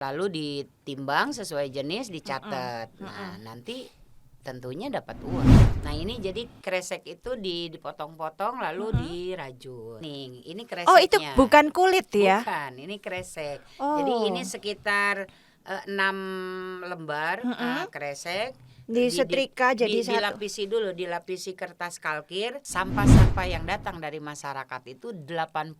lalu ditimbang sesuai jenis, dicatat. Nah, nanti tentunya dapat uang. Nah, ini jadi kresek itu dipotong-potong lalu dirajut. Nih, ini Oh, itu kreseknya. bukan kulit ya? Bukan, ini kresek. Oh. Jadi ini sekitar 6 lembar kresek. Disetrika jadi satu. Dilapisi dulu, dilapisi kertas kalkir. Sampah-sampah yang datang dari masyarakat itu 80%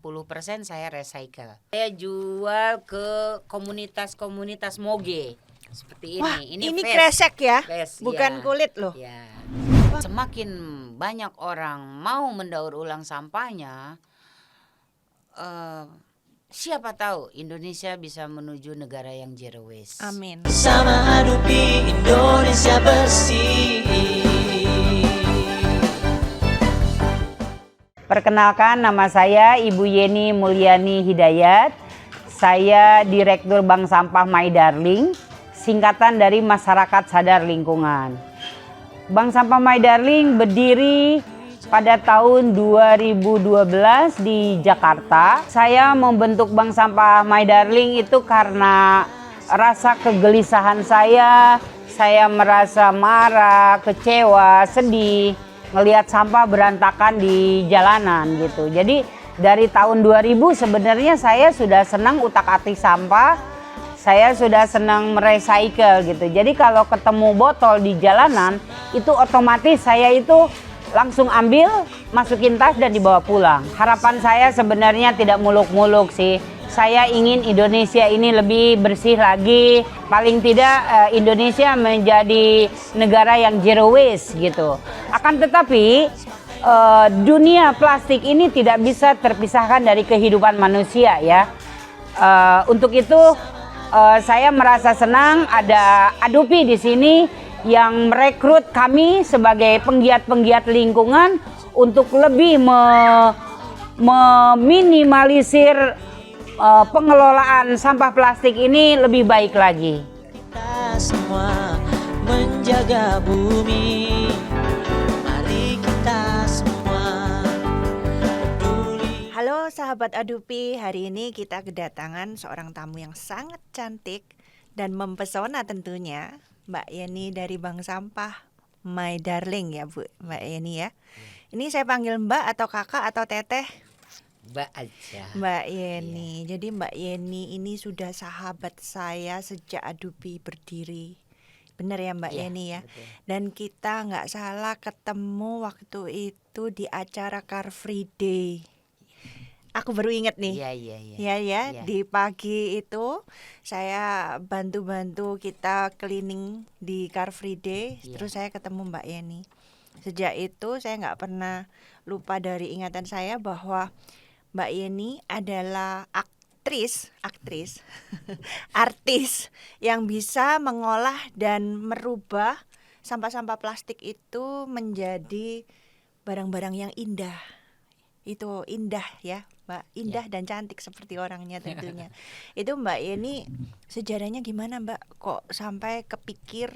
saya recycle. Saya jual ke komunitas-komunitas moge. Seperti ini. Wah, ini vest. kresek ya? Vest, bukan ya. kulit loh. Ya. Semakin banyak orang mau mendaur ulang sampahnya, siapa tahu Indonesia bisa menuju negara yang zero waste. Amin. Sama Adupi Indonesia bersih. Perkenalkan, nama saya Ibu Yeni Mulyani Hidayat. Saya Direktur Bank Sampah My Darling, singkatan dari Masyarakat Sadar Lingkungan. Bank Sampah My Darling berdiri pada tahun 2012 di Jakarta. Saya membentuk Bank Sampah My Darling itu karena rasa kegelisahan saya merasa marah, kecewa, sedih ngelihat sampah berantakan di jalanan gitu. Jadi dari tahun 2000 sebenarnya saya sudah senang utak-atik sampah, saya sudah senang merecycle gitu. Jadi kalau ketemu botol di jalanan itu otomatis saya itu langsung ambil, masukin tas dan dibawa pulang. Harapan saya sebenarnya tidak muluk-muluk sih. Saya ingin Indonesia ini lebih bersih lagi. Paling tidak Indonesia menjadi negara yang zero waste gitu. Akan tetapi dunia plastik ini tidak bisa terpisahkan dari kehidupan manusia ya. Untuk itu saya merasa senang ada Adupi di sini yang merekrut kami sebagai penggiat-penggiat lingkungan untuk lebih meminimalisir pengelolaan sampah plastik ini lebih baik lagi. Kita semua menjaga bumi. Mari kita semua peduli. Halo sahabat Adupi, hari ini kita kedatangan seorang tamu yang sangat cantik dan mempesona tentunya, Mbak Yeni dari Bank Sampah My Darling ya Bu, Mbak Yeni ya. Ini saya panggil Mbak atau Kakak atau Teteh? Mbak aja. Mbak Yeni. Jadi Mbak Yeni ini sudah sahabat saya sejak Adupi berdiri. Benar ya Mbak Yeni ya. Betul. Dan kita nggak salah ketemu waktu itu di acara Car Free Day. Aku baru inget nih. Iya. Di pagi itu saya bantu-bantu kita cleaning di Car Free Day. Terus saya ketemu Mbak Yeni. Sejak itu saya nggak pernah lupa dari ingatan saya bahwa Mbak Yeni adalah aktris, artis yang bisa mengolah dan merubah sampah-sampah plastik itu menjadi barang-barang yang indah. Itu indah ya Mbak, indah dan cantik seperti orangnya tentunya. Itu Mbak Yeni, sejarahnya gimana Mbak? Kok sampai kepikir,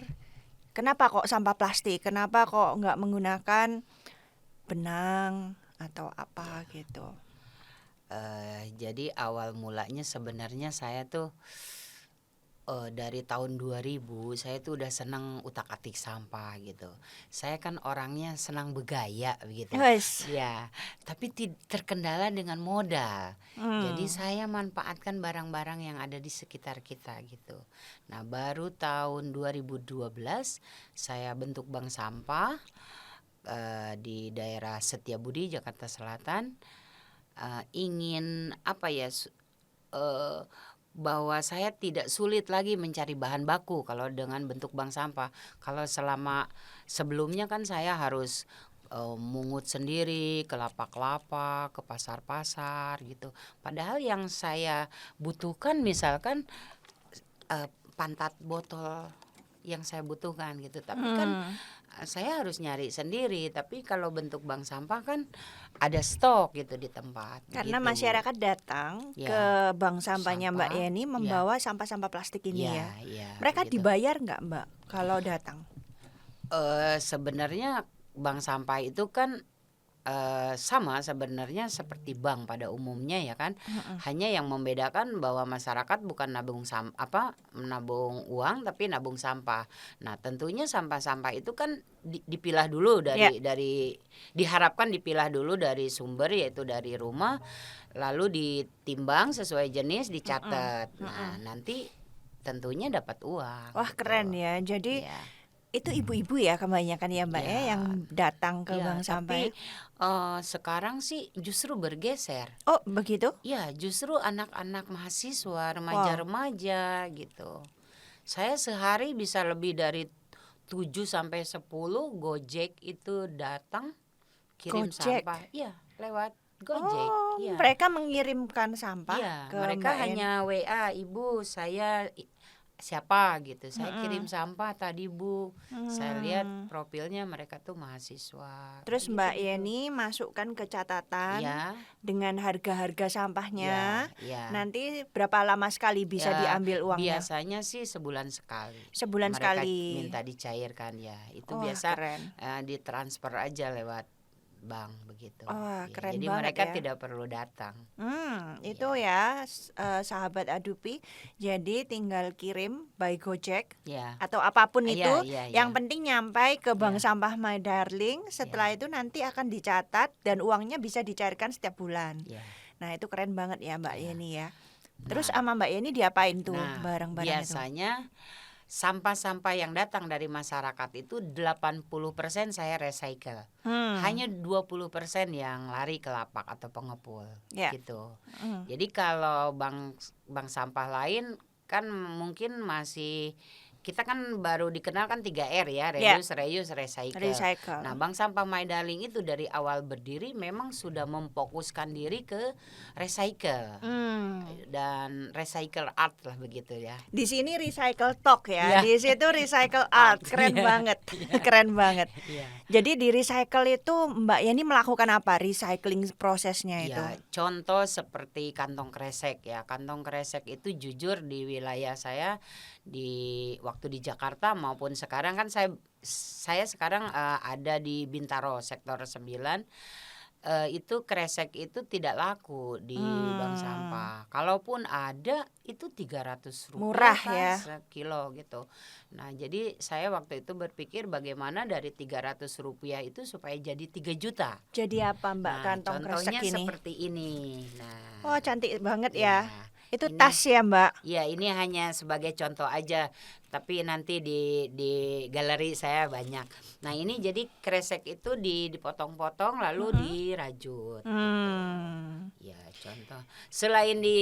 kenapa kok sampah plastik? Kenapa kok nggak menggunakan benang atau apa gitu? Jadi awal mulanya sebenarnya saya tuh dari tahun 2000 saya tuh udah senang utak-atik sampah gitu. Saya kan orangnya senang bergaya begitu. Wes. Ya, tapi terkendala dengan modal. Jadi saya manfaatkan barang-barang yang ada di sekitar kita gitu. Nah, baru tahun 2012 saya bentuk bank sampah di daerah Setiabudi, Jakarta Selatan. Ingin bahwa saya tidak sulit lagi mencari bahan baku kalau dengan bentuk bank sampah. Kalau sebelumnya kan saya harus mungut sendiri ke lapak-lapak, ke pasar-pasar gitu. Padahal yang saya butuhkan misalkan pantat botol yang saya butuhkan gitu. Tapi kan saya harus nyari sendiri. Tapi kalau bentuk bank sampah kan ada stok gitu di tempat. Karena gitu, masyarakat datang ke bank sampahnya Mbak Yeni membawa sampah-sampah plastik ini ya. Mereka begitu. dibayar nggak Mbak kalau datang? Sebenarnya bank sampah itu kan sama sebenarnya seperti bank pada umumnya ya kan. Hanya yang membedakan bahwa masyarakat bukan menabung uang tapi nabung sampah. Nah, tentunya sampah-sampah itu kan dipilah dulu dari diharapkan dipilah dulu dari sumber yaitu dari rumah, lalu ditimbang sesuai jenis, dicatat. Nah, nanti tentunya dapat uang. Wah, gitu. keren ya. Jadi Iya. itu ibu-ibu ya kebanyakan ya Mbak ya Ya. yang datang ke Ya, bank sampah tapi ya? sekarang sih justru bergeser. Oh begitu? Ya, justru anak-anak mahasiswa, remaja-remaja gitu. Saya sehari bisa lebih dari 7 sampai 10 Gojek itu datang kirim Gojek? sampah. Iya, lewat Gojek. Oh, Iya. mereka mengirimkan sampah Iya, ke mereka Mbak Yeni. hanya WA, "Ibu, saya siapa gitu. Saya kirim sampah tadi, Bu." Saya lihat profilnya mereka tuh mahasiswa. Terus Kayak Mbak gitu-gitu. Yeni masukkan ke catatan Iya, dengan harga-harga sampahnya. iya. Nanti berapa lama sekali bisa Ya, diambil uangnya? biasanya sih sebulan sekali. Sebulan Mereka sekali. minta dicairkan ya. Itu Wah, biasa keren. ditransfer aja lewat bank begitu. Wah, Ya, keren jadi banget mereka ya. tidak perlu datang. Itu ya sahabat Adupi. Jadi tinggal kirim by Gojek Ya. atau apapun Iya, itu. iya, Yang iya. penting nyampai ke bank Iya. sampah My Darling. Setelah itu nanti akan dicatat dan uangnya bisa dicairkan setiap bulan. Ya. Nah itu keren banget ya Mbak Iya. Yeni ya. Terus Nah, sama Mbak Yeni diapain tuh Nah, barang-barang itu? biasanya sampah-sampah yang datang dari masyarakat itu 80% saya recycle. Hanya 20% yang lari ke lapak atau pengepul Ya. gitu. Mm. Jadi kalau bank sampah lain kan mungkin masih, kita kan baru dikenal kan 3R ya, Ya. reduce, reuse, recycle. Recycle. Nah, Bank Sampah My Darling itu dari awal berdiri memang sudah memfokuskan diri ke recycle dan recycle art lah begitu ya. Di sini recycle talk ya, Iya. di situ recycle art, keren Iya. banget, keren banget. Iya. Jadi di recycle itu Mbak Yeni melakukan apa recycling prosesnya itu? Ya, contoh seperti kantong kresek ya. Kantong kresek itu jujur di wilayah saya di waktu di Jakarta maupun sekarang kan saya sekarang ada di Bintaro sektor 9. Itu kresek itu tidak laku di bank sampah. Kalaupun ada itu 300 rupiah Murah kan ya. sekilo gitu. Nah, jadi saya waktu itu berpikir bagaimana dari 300 rupiah itu supaya jadi 3 juta. Jadi apa Mbak Nah, kantong kresek contohnya ini? seperti ini. Nah, Wah cantik banget ya, ya. Itu ini- tas ya Mbak? ya ini hanya sebagai contoh aja. Tapi nanti di galeri saya banyak. Nah, ini jadi kresek itu dipotong-potong lalu dirajut. Ya, contoh. Selain di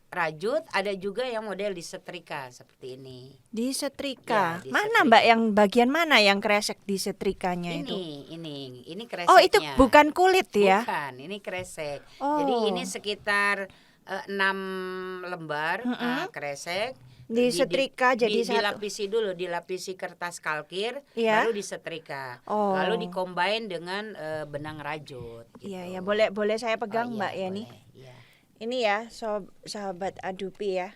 rajut, ada juga yang model disetrika seperti ini. Disetrika. Ya, Mana disetrika. Mbak yang bagian mana yang kresek disetrikanya itu? Ini kreseknya. Oh itu bukan kulit ya? Bukan, ini kresek. Oh. Jadi ini sekitar 6 lembar kresek. Disetrika jadi satu. Dilapisi kertas kalkir, Iya. lalu disetrika, Oh. lalu dikombin dengan benang rajut. Iya gitu. ya boleh saya pegang Oh, iya, Mbak Yeni. boleh, iya. Ini ya sahabat Adupi ya.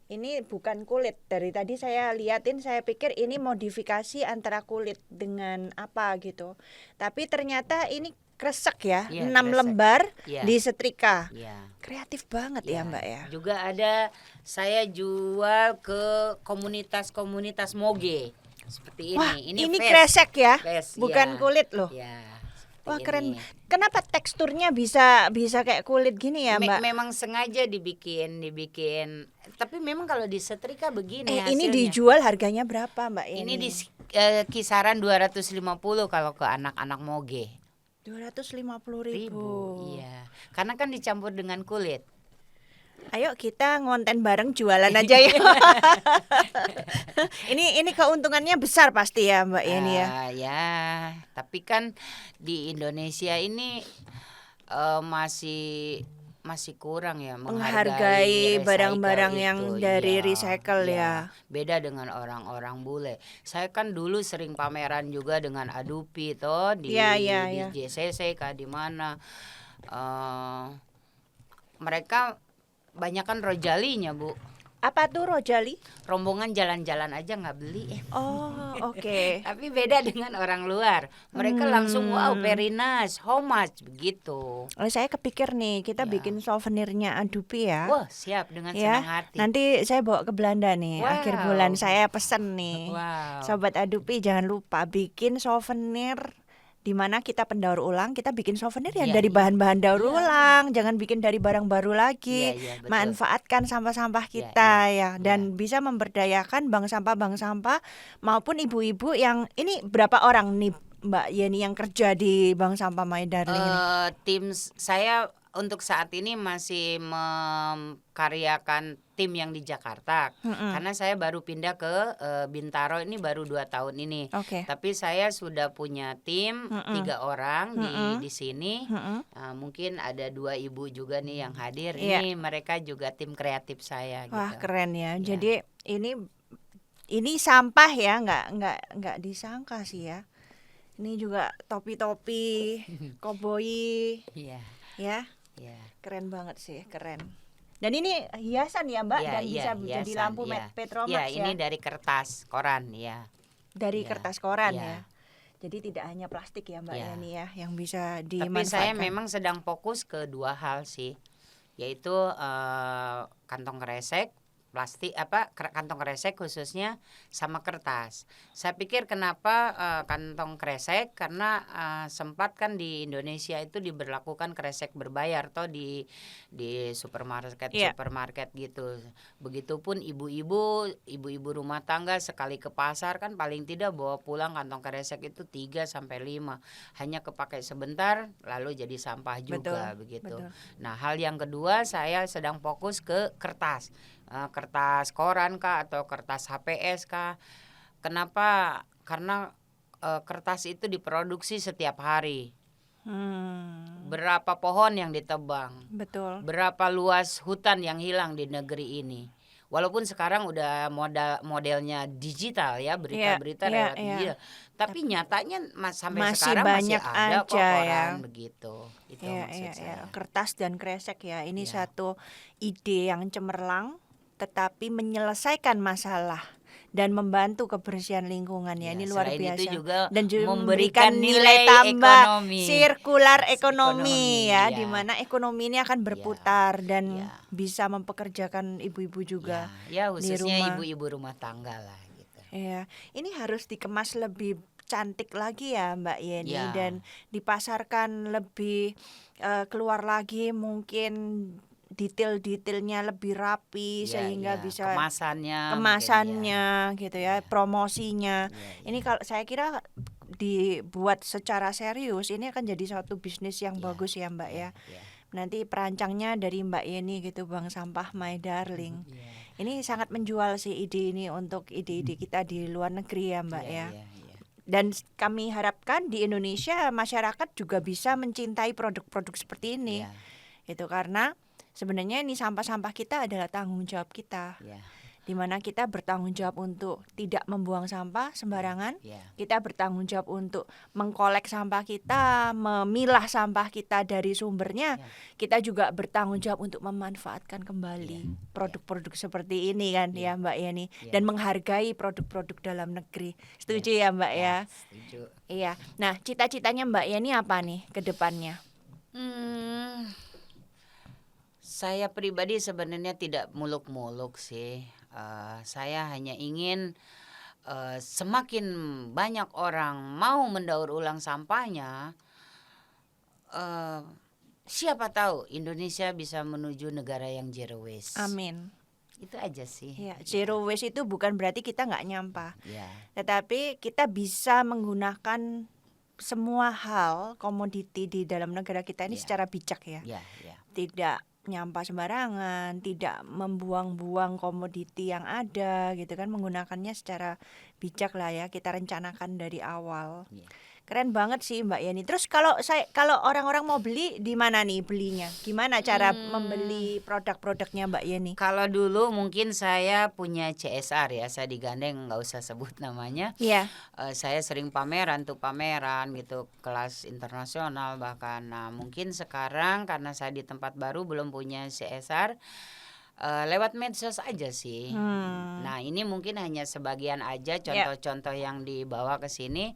Ini bukan kulit. Dari tadi saya liatin saya pikir ini modifikasi antara kulit dengan apa gitu. Tapi ternyata ini kresek ya. Iya, 6 kresek. lembar Iya. disetrika. Iya. Kreatif banget ya Mbak ya. Juga ada saya jual ke komunitas-komunitas moge seperti ini. Wah, ini vest. kresek ya. Vest, Bukan ya. kulit loh. Ya, seperti Wah keren. ini. Kenapa teksturnya bisa kayak kulit gini ya Mbak? Memang sengaja dibikin. Tapi memang kalau disetrika begini Ini hasilnya. dijual harganya berapa Mbak Yeni? Ini di kisaran 250 kalau ke anak-anak moge. 250.000. Iya. Karena kan dicampur dengan kulit. Ayo kita ngonten bareng jualan aja ya. ini keuntungannya besar pasti ya Mbak Yeni ya. Ya, tapi kan di Indonesia ini masih kurang ya Menghargai barang-barang recycle yang itu. dari Iya, recycle ya. Beda dengan orang-orang bule. Saya kan dulu sering pameran juga dengan Adupi toh di Iya. JCC kah di mana. Mereka banyak kan rojalinya, Bu. Apa tuh Rojali? Rombongan jalan-jalan aja nggak beli. Oh, oke. Tapi beda dengan orang luar. Mereka langsung wow, very nice, how much begitu. Saya kepikir nih, kita Ya. bikin souvenirnya Adupi ya. Wah, siap dengan Ya, senang hati. nanti saya bawa ke Belanda nih. Wow. Akhir bulan saya pesen nih. Wow. Sobat Adupi jangan lupa bikin souvenir di mana kita pendaur ulang, kita bikin souvenir yang Iya, dari iya. bahan-bahan daur Iya, ulang, jangan bikin dari barang baru lagi. Iya, iya, betul. Manfaatkan sampah-sampah Iya, kita iya, ya, dan bisa memberdayakan bank sampah maupun ibu-ibu yang ini berapa orang nih Mbak Yeni yang kerja di Bank Sampah My Darling ini? Tim saya untuk saat ini masih memkaryakan tim yang di Jakarta. Karena saya baru pindah ke Bintaro ini baru 2 tahun ini. Oke. Tapi saya sudah punya tim 3 orang di sini. Mungkin ada 2 ibu juga nih yang hadir. Iya. Ini mereka juga tim kreatif saya. Wah, gitu. keren ya. Iya. Jadi ini sampah ya, nggak disangka sih ya. Ini juga topi-topi, koboi, Iya, ya. iya. Keren banget sih, keren. Dan ini hiasan ya Mbak, Iya, dan iya, bisa jadi hiasan, lampu iya. Petromax Iya, ya. ini dari kertas koran ya. Dari Iya, kertas koran iya. ya. Jadi tidak hanya plastik ya Mbak Iya. Yani ya, yang bisa Tapi dimanfaatkan. saya memang sedang fokus ke 2 hal sih, yaitu kantong kresek plastik kantong kresek khususnya sama kertas. Saya pikir kenapa kantong kresek karena sempat kan di Indonesia itu diberlakukan kresek berbayar toh di supermarket Iya. supermarket gitu. Begitupun ibu-ibu rumah tangga sekali ke pasar kan paling tidak bawa pulang kantong kresek itu 3 sampai 5. Hanya kepakai sebentar lalu jadi sampah juga begitu. betul. Nah, hal yang kedua saya sedang fokus ke kertas. Kertas koran kah atau kertas HPS kah. Kenapa? Karena kertas itu diproduksi setiap hari. Berapa pohon yang ditebang, Betul. berapa luas hutan yang hilang di negeri ini. Walaupun sekarang udah modelnya digital ya, berita-berita Iya, lewat iya. digital. Tapi nyatanya sampai Masih sekarang banyak masih ada kok aja koran ya. begitu. Itu Iya, maksud iya, saya. iya. Kertas dan kresek ya. Ini Iya. satu ide yang cemerlang tetapi menyelesaikan masalah dan membantu kebersihan lingkungan ya. Ya, Ini luar selain biasa. itu juga Dan juga memberikan nilai nilai tambah ekonomi. sirkular ekonomi Ekonomi, ya, ya. di mana ekonomi ini akan berputar dan ya. bisa mempekerjakan ibu-ibu juga. Ya, di khususnya rumah. ibu-ibu rumah tangga lah gitu. Iya, ini harus dikemas lebih cantik lagi ya Mbak Yeni Ya. dan dipasarkan lebih keluar lagi, mungkin detail-detailnya lebih rapi Ya, sehingga ya. bisa kemasannya gitu ya, promosinya. Ini kalau saya kira dibuat secara serius ini akan jadi suatu bisnis yang bagus ya Mbak ya. Nanti perancangnya dari Mbak Yeni gitu, Bank Sampah My Darling. Ini sangat menjual sih ide ini untuk ide-ide kita di luar negeri ya Mbak ya. Dan kami harapkan di Indonesia masyarakat juga bisa mencintai produk-produk seperti ini. Itu karena sebenarnya ini sampah-sampah kita adalah tanggung jawab kita. Di mana kita bertanggung jawab untuk tidak membuang sampah sembarangan. Kita bertanggung jawab untuk mengkolek sampah kita, memilah sampah kita dari sumbernya. Kita juga bertanggung jawab untuk memanfaatkan kembali produk-produk seperti ini kan ya Mbak Yeni, dan menghargai produk-produk dalam negeri. Setuju ya Mbak ya? Setuju. Iya. Nah, cita-citanya Mbak Yeni apa nih ke depannya? Saya pribadi sebenarnya tidak muluk-muluk sih. Saya hanya ingin semakin banyak orang mau mendaur ulang sampahnya, siapa tahu Indonesia bisa menuju negara yang zero waste. Amin. Itu aja sih. Ya, zero waste itu bukan berarti kita nggak nyampah, Ya. tetapi kita bisa menggunakan semua hal komoditi di dalam negara kita ini secara bijak ya. Ya, ya. Tidak nyampah sembarangan, tidak membuang-buang komoditi yang ada gitu kan, menggunakannya secara bijak lah ya, kita rencanakan dari awal. Ya. Keren banget sih Mbak Yeni. Terus kalau orang-orang mau beli di mana nih belinya? Gimana cara membeli produk-produknya Mbak Yeni? Kalau dulu mungkin saya punya CSR ya, saya digandeng, nggak usah sebut namanya. Iya. Saya sering pameran gitu, kelas internasional bahkan. Nah, mungkin sekarang karena saya di tempat baru belum punya CSR, Lewat medsos aja sih. Nah, ini mungkin hanya sebagian aja contoh-contoh yang dibawa ke sini.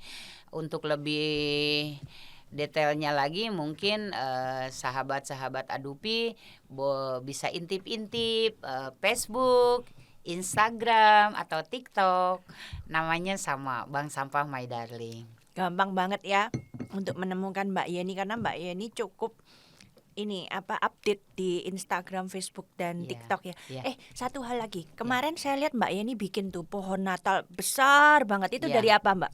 Untuk lebih detailnya lagi mungkin sahabat-sahabat Adupi bisa intip-intip Facebook, Instagram atau TikTok. Namanya sama Bank Sampah My Darling. Gampang banget ya untuk menemukan Mbak Yeni, karena Mbak Yeni cukup update di Instagram, Facebook dan Iya, TikTok ya. iya. Satu hal lagi. Kemarin saya lihat Mbak Yeni bikin tuh pohon Natal besar banget. Itu Iya. dari apa, Mbak?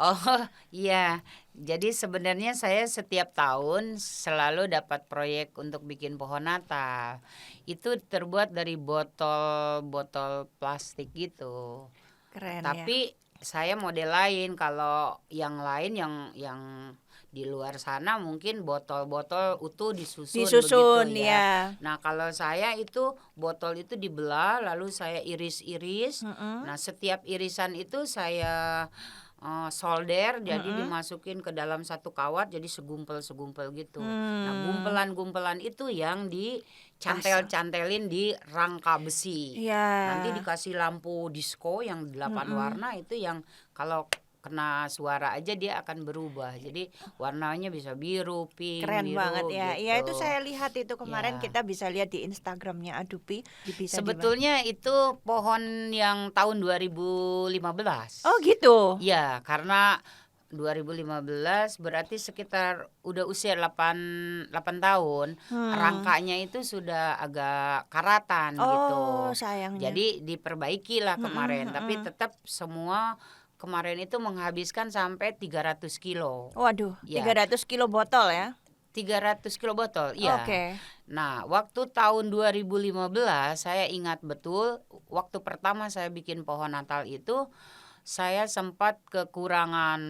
Oh iya, jadi sebenarnya saya setiap tahun selalu dapat proyek untuk bikin pohon Natal. Itu terbuat dari botol-botol plastik gitu. Keren ya. Tapi saya model lain. Kalau yang lain yang di luar sana mungkin botol-botol utuh disusun begitu ya. Nah, kalau saya itu botol itu dibelah lalu saya iris-iris. Nah, setiap irisan itu saya solder, jadi dimasukin ke dalam satu kawat jadi segumpel-segumpel gitu. Nah, gumpelan-gumpelan itu yang dicantel-cantelin di rangka besi. Iya. Nanti dikasih lampu disco yang 8 warna, itu yang kalau kena suara aja dia akan berubah. Jadi warnanya bisa biru, pink, Keren biru banget ya. gitu. Iya, itu saya lihat itu kemarin Ya. kita bisa lihat di Instagramnya Adupi. Sebetulnya itu pohon yang tahun 2015. Oh gitu. Iya, karena 2015 berarti sekitar udah usia 8 tahun. Rangkanya itu sudah agak karatan gitu. Oh, sayangnya. Jadi diperbaiki lah kemarin, tapi tetap semua kemarin itu menghabiskan sampai 300 kilo. Waduh, Ya. 300 kilo botol ya. 300 kilo botol, iya. Oke. Nah, waktu tahun 2015 saya ingat betul, waktu pertama saya bikin pohon Natal itu saya sempat kekurangan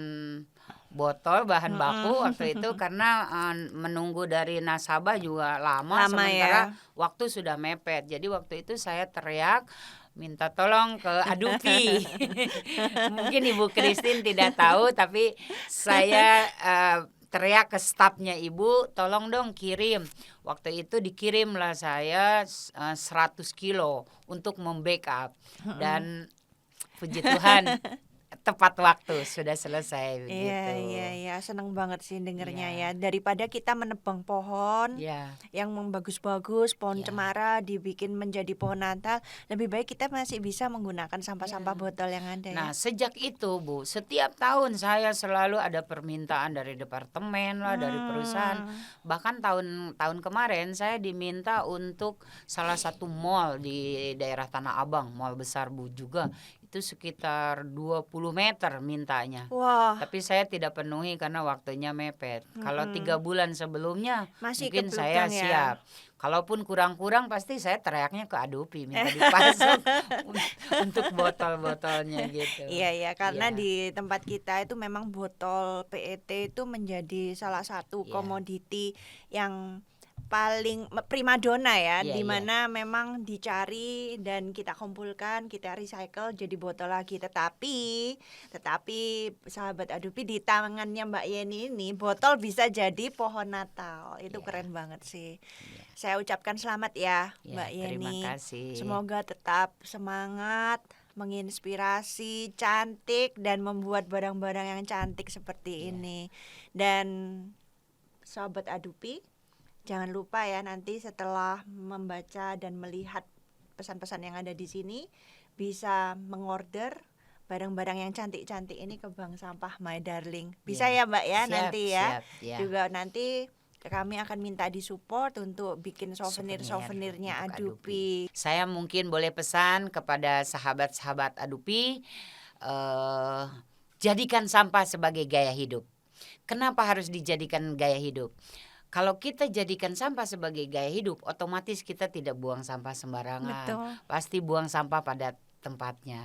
botol bahan baku waktu itu karena menunggu dari nasabah juga lama sementara waktu sudah mepet. Jadi waktu itu saya teriak minta tolong ke Adupi. Mungkin Ibu Christine tidak tahu, tapi saya teriak ke stafnya Ibu, tolong dong kirim. Waktu itu dikirimlah saya 100 kilo untuk membackup. Dan puji Tuhan tepat waktu sudah selesai begitu. Iya, seneng banget sih dengernya ya. Daripada kita menebang pohon Iya. yang bagus-bagus, pohon Iya. cemara dibikin menjadi pohon Natal, lebih baik kita masih bisa menggunakan sampah-sampah botol yang ada Nah, ya. sejak itu Bu, setiap tahun saya selalu ada permintaan dari departemen lah, dari perusahaan. Bahkan tahun kemarin saya diminta untuk salah satu mall di daerah Tanah Abang, mall besar Bu juga. Itu sekitar 20 meter mintanya. Wah, Tapi saya tidak penuhi karena waktunya mepet. Kalau 3 bulan sebelumnya Masih mungkin saya kepelukan ya. siap. Kalaupun kurang-kurang pasti saya teriaknya ke Adupi minta dipasok untuk botol-botolnya gitu. iya, karena Iya. di tempat kita itu memang botol PET itu menjadi salah satu Iya. komoditi yang paling primadona ya, Iya, di mana memang dicari dan kita kumpulkan, kita recycle jadi botol lagi. Tetapi sahabat Adupi, di tangannya Mbak Yeni ini botol bisa jadi pohon Natal. Itu Iya. keren banget sih. Saya ucapkan selamat ya, Ya, Mbak Yeni. terima kasih. Semoga tetap semangat, menginspirasi, cantik, dan membuat barang-barang yang cantik seperti ini. Dan sahabat Adupi, jangan lupa ya, nanti setelah membaca dan melihat pesan-pesan yang ada di sini, bisa mengorder barang-barang yang cantik-cantik ini ke Bank Sampah My Darling. Bisa ya Mbak ya, Siap, nanti ya. siap, ya. Juga nanti kami akan minta disupport untuk bikin souvenir-souvenirnya untuk Adupi. Saya mungkin boleh pesan kepada sahabat-sahabat Adupi, jadikan sampah sebagai gaya hidup. Kenapa harus dijadikan gaya hidup? Kalau kita jadikan sampah sebagai gaya hidup, otomatis kita tidak buang sampah sembarangan. Betul. Pasti buang sampah pada tempatnya.